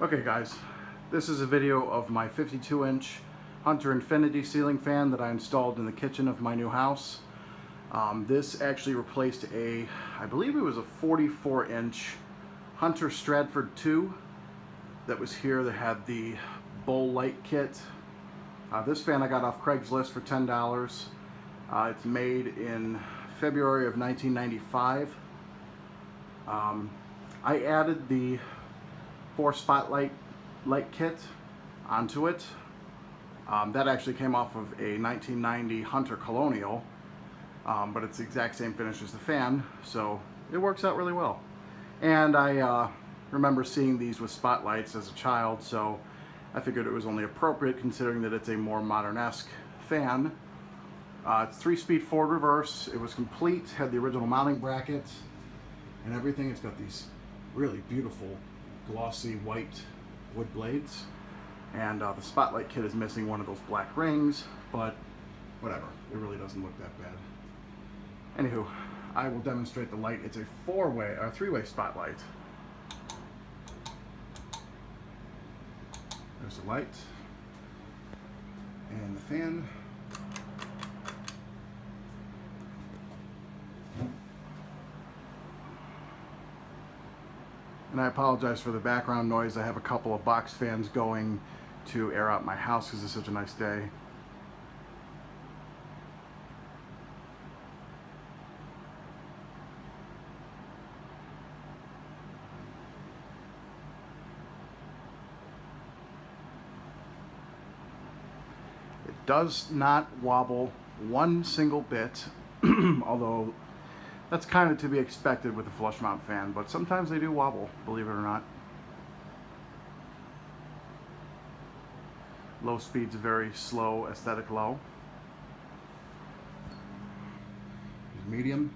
Okay guys, this is a video of my 52-inch Hunter Infiniti ceiling fan that I installed in the kitchen of my new house. This actually replaced I believe it was a 44-inch Hunter Stratford 2 that was here that had the bowl light kit. This fan I got off Craigslist for $10. It's made in February of 1995. I added the 4-spotlight light kit onto it. That actually came off of a 1990 Hunter Colonial, but it's the exact same finish as the fan, so it works out really well. And I remember seeing these with spotlights as a child, so I figured it was only appropriate considering that it's a more modern-esque fan. It's 3-speed forward reverse. It was complete, had the original mounting bracket and everything. It's got these really beautiful glossy white wood blades, and the spotlight kit is missing one of those black rings, but whatever, it really doesn't look that bad. Anywho, I will demonstrate the light. It's a 3-way spotlight. There's the light and the fan. And I apologize for the background noise. I have a couple of box fans going to air out my house because it's such a nice day. It does not wobble one single bit, although that's kind of to be expected with a flush mount fan, but sometimes they do wobble, believe it or not. Low speed's very slow, aesthetic low. Medium.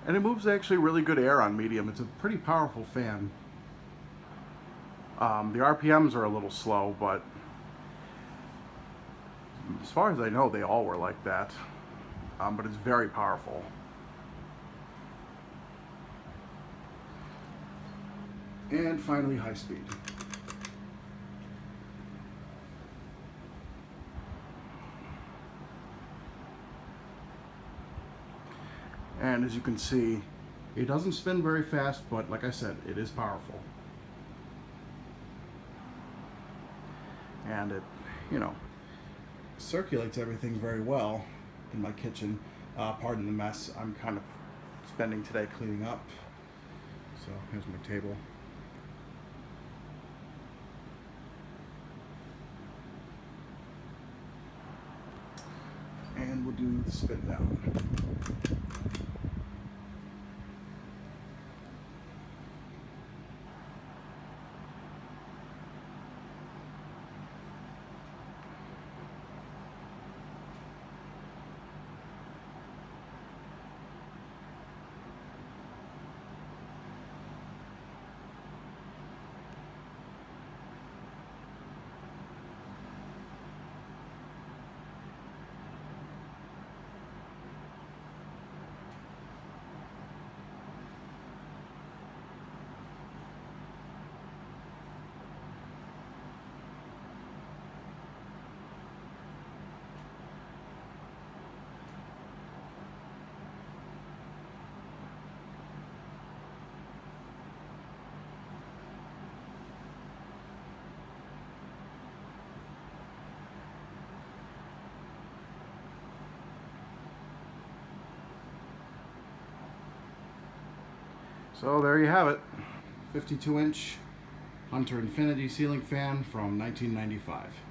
And it moves actually really good air on medium. It's a pretty powerful fan. The RPMs are a little slow, but as far as I know, they all were like that. But it's very powerful. And finally, high speed. And as you can see, it doesn't spin very fast, but like I said, it is powerful. And it, circulates everything very well in my kitchen. Pardon the mess I'm kind of spending today cleaning up. So here's my table. And we'll do the spin down. So there you have it, 52-inch Hunter Infiniti ceiling fan from 1995.